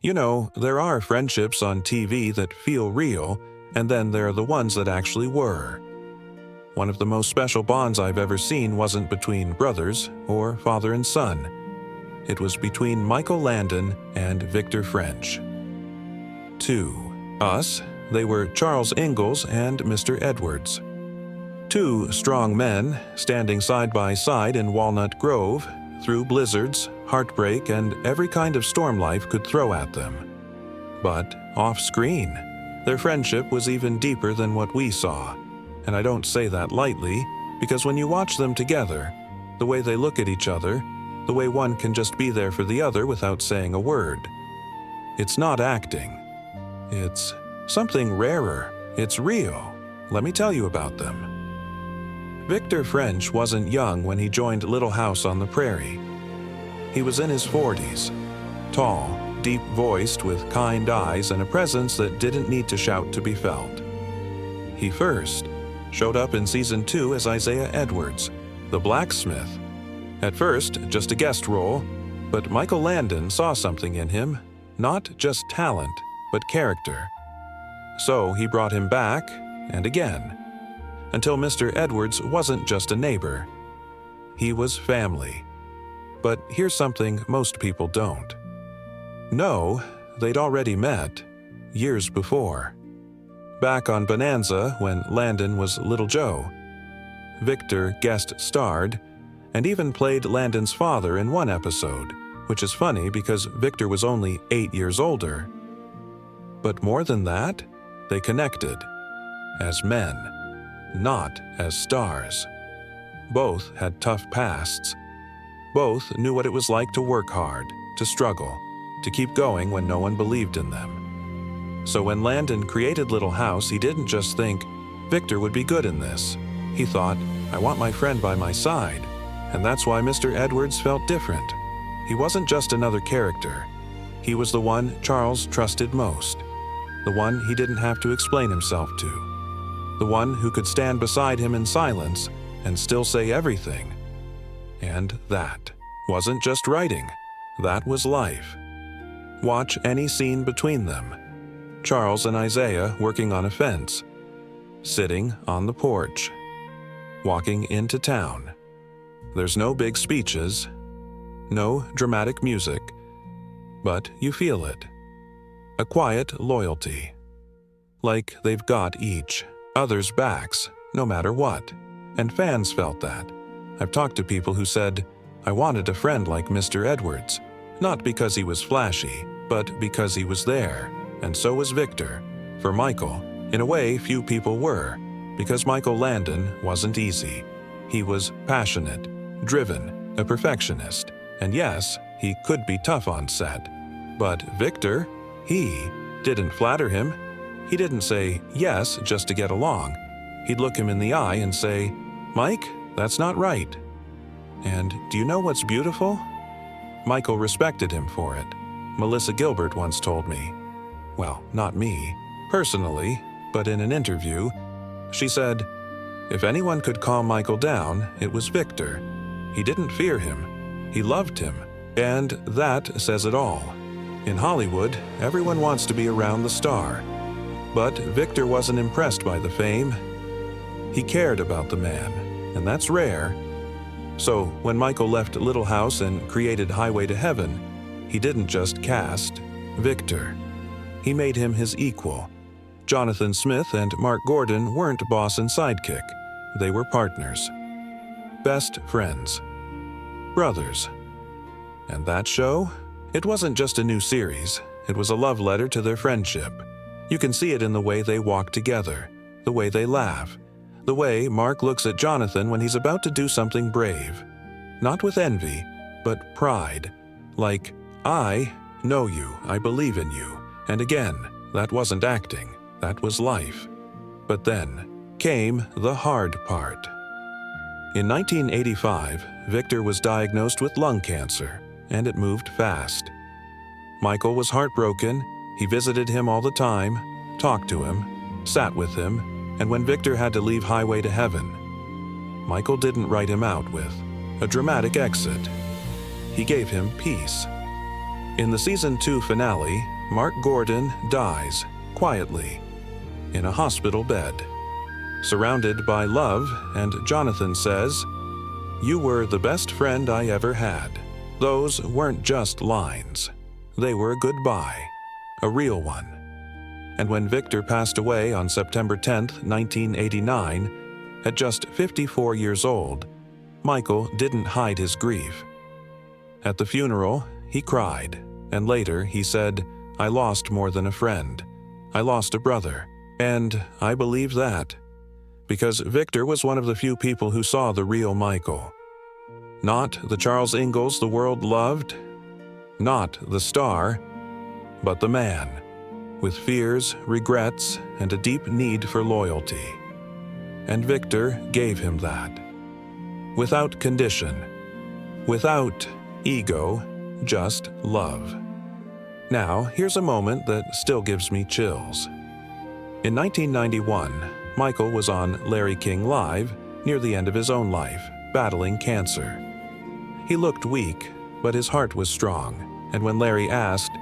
You know, there are friendships on TV that feel real, and then there are the ones that actually were. One of the most special bonds I've ever seen wasn't between brothers or father and son. It was between Michael Landon and Victor French. To us, they were Charles Ingalls and Mr. Edwards. Two strong men standing side by side in Walnut Grove through blizzards, heartbreak, and every kind of storm life could throw at them. But off-screen, their friendship was even deeper than what we saw. And I don't say that lightly, because when you watch them together, the way they look at each other, the way one can just be there for the other without saying a word. It's not acting. It's something rarer. It's real. Let me tell you about them. Victor French wasn't young when he joined Little House on the Prairie. He was in his 40s, tall, deep-voiced with kind eyes and a presence that didn't need to shout to be felt. He first showed up in Season 2 as Isaiah Edwards, the blacksmith. At first, just a guest role, but Michael Landon saw something in him, not just talent, but character. So he brought him back, and again, until Mr. Edwards wasn't just a neighbor. He was family. But here's something most people don't know: they'd already met years before. Back on Bonanza, when Landon was Little Joe, Victor guest starred and even played Landon's father in one episode, which is funny because Victor was only 8 years older. But more than that, they connected as men, not as stars. Both had tough pasts. Both knew what it was like to work hard, to struggle, to keep going when no one believed in them. So when Landon created Little House, he didn't just think, Victor would be good in this. He thought, I want my friend by my side. And that's why Mr. Edwards felt different. He wasn't just another character. He was the one Charles trusted most. The one he didn't have to explain himself to. The one who could stand beside him in silence and still say everything. And that wasn't just writing. That was life. Watch any scene between them. Charles and Isaiah working on a fence, sitting on the porch, walking into town. There's no big speeches, no dramatic music, but you feel it. A quiet loyalty. Like they've got each other's backs, no matter what. And fans felt that. I've talked to people who said, I wanted a friend like Mr. Edwards, not because he was flashy, but because he was there. And so was Victor. For Michael, in a way few people were, because Michael Landon wasn't easy. He was passionate, driven, a perfectionist, and yes, he could be tough on set. But Victor, he didn't flatter him. He didn't say yes just to get along. He'd look him in the eye and say, Mike, that's not right. And do you know what's beautiful? Michael respected him for it. Melissa Gilbert once told me. Well, not me, personally, but in an interview, she said, if anyone could calm Michael down, it was Victor. He didn't fear him. He loved him. And that says it all. In Hollywood, everyone wants to be around the star. But Victor wasn't impressed by the fame. He cared about the man, and that's rare. So when Michael left Little House and created Highway to Heaven, he didn't just cast Victor. He made him his equal. Jonathan Smith and Mark Gordon weren't boss and sidekick. They were partners. Best friends. Brothers. And that show? It wasn't just a new series. It was a love letter to their friendship. You can see it in the way they walk together, the way they laugh, the way Mark looks at Jonathan when he's about to do something brave. Not with envy, but pride. Like, I know you, I believe in you. And again, that wasn't acting, that was life. But then came the hard part. In 1985, Victor was diagnosed with lung cancer, and it moved fast. Michael was heartbroken. He visited him all the time, talked to him, sat with him, and when Victor had to leave Highway to Heaven, Michael didn't write him out with a dramatic exit. He gave him peace. In the Season 2 finale, Mark Gordon dies, quietly, in a hospital bed. Surrounded by love, and Jonathan says, "You were the best friend I ever had." Those weren't just lines. They were a goodbye, a real one. And when Victor passed away on September 10th, 1989, at just 54 years old, Michael didn't hide his grief. At the funeral, he cried, and later he said, "I lost more than a friend. I lost a brother." And I believe that, because Victor was one of the few people who saw the real Michael. Not the Charles Ingalls the world loved, not the star, but the man, with fears, regrets, and a deep need for loyalty. And Victor gave him that. Without condition, without ego, just love. Now, here's a moment that still gives me chills. In 1991, Michael was on Larry King Live near the end of his own life, battling cancer. He looked weak, but his heart was strong, and when Larry asked,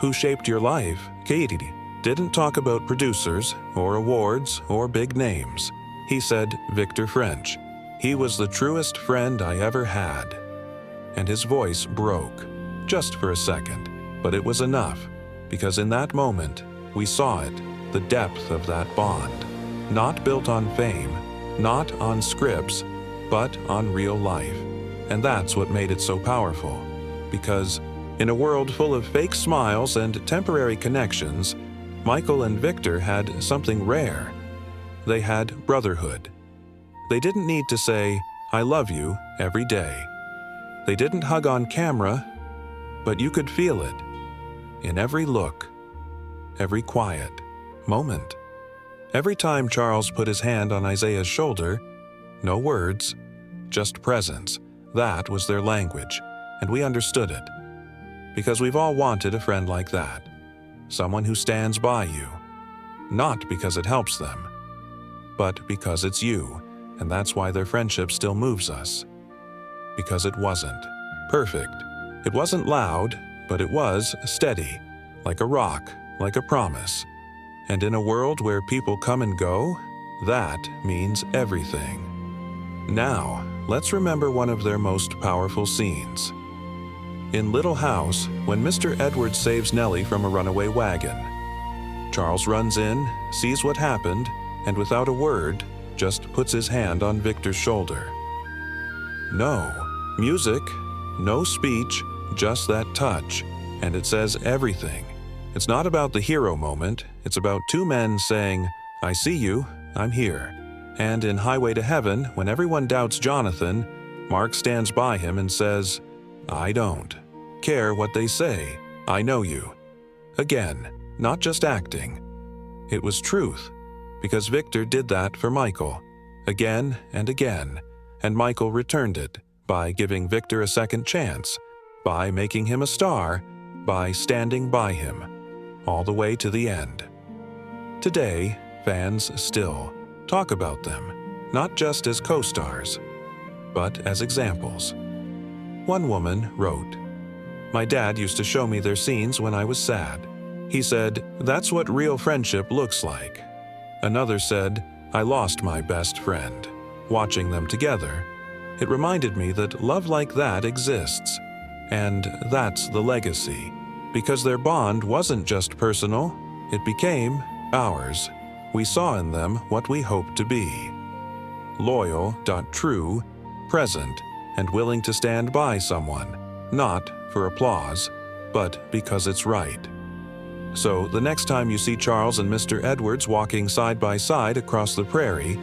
"Who shaped your life?" Katie didn't talk about producers or awards or big names. He said, "Victor French. He was the truest friend I ever had." And his voice broke, just for a second, but it was enough, because in that moment, we saw it, the depth of that bond, not built on fame, not on scripts, but on real life. And that's what made it so powerful, because in a world full of fake smiles and temporary connections, Michael and Victor had something rare. They had brotherhood. They didn't need to say, "I love you," every day. They didn't hug on camera, but you could feel it in every look, every quiet moment. Every time Charles put his hand on Isaiah's shoulder, no words, just presence. That was their language, and we understood it. Because we've all wanted a friend like that. Someone who stands by you. Not because it helps them, but because it's you, and that's why their friendship still moves us. Because it wasn't perfect. It wasn't loud, but it was steady, like a rock, like a promise. And in a world where people come and go, that means everything. Now, let's remember one of their most powerful scenes. In Little House, when Mr. Edwards saves Nellie from a runaway wagon. Charles runs in, sees what happened, and without a word, just puts his hand on Victor's shoulder. No music, no speech, just that touch, and it says everything. It's not about the hero moment, it's about two men saying, "I see you, I'm here." And in Highway to Heaven, when everyone doubts Jonathan, Mark stands by him and says, "I don't care what they say, I know you." Again, not just acting. It was truth, because Victor did that for Michael, again and again, and Michael returned it by giving Victor a second chance, by making him a star, by standing by him, all the way to the end. Today, fans still talk about them, not just as co-stars, but as examples. One woman wrote, "My dad used to show me their scenes when I was sad. He said, 'That's what real friendship looks like.' Another said, 'I lost my best friend.' Watching them together, it reminded me that love like that exists. And that's the legacy. Because their bond wasn't just personal, it became ours. We saw in them what we hoped to be. Loyal, true, present, and willing to stand by someone, not for applause, but because it's right." So the next time you see Charles and Mr. Edwards walking side by side across the prairie,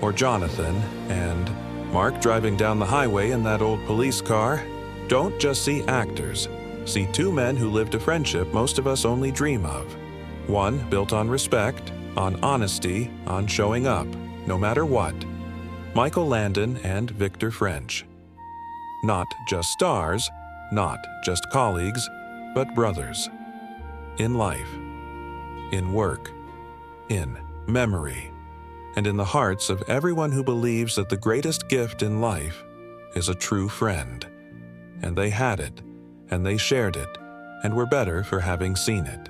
or Jonathan and Mark driving down the highway in that old police car, don't just see actors. See two men who lived a friendship most of us only dream of. One built on respect, on honesty, on showing up, no matter what. Michael Landon and Victor French. Not just stars, not just colleagues, but brothers. In life, in work, in memory, and in the hearts of everyone who believes that the greatest gift in life is a true friend. And they had it, and they shared it, and were better for having seen it.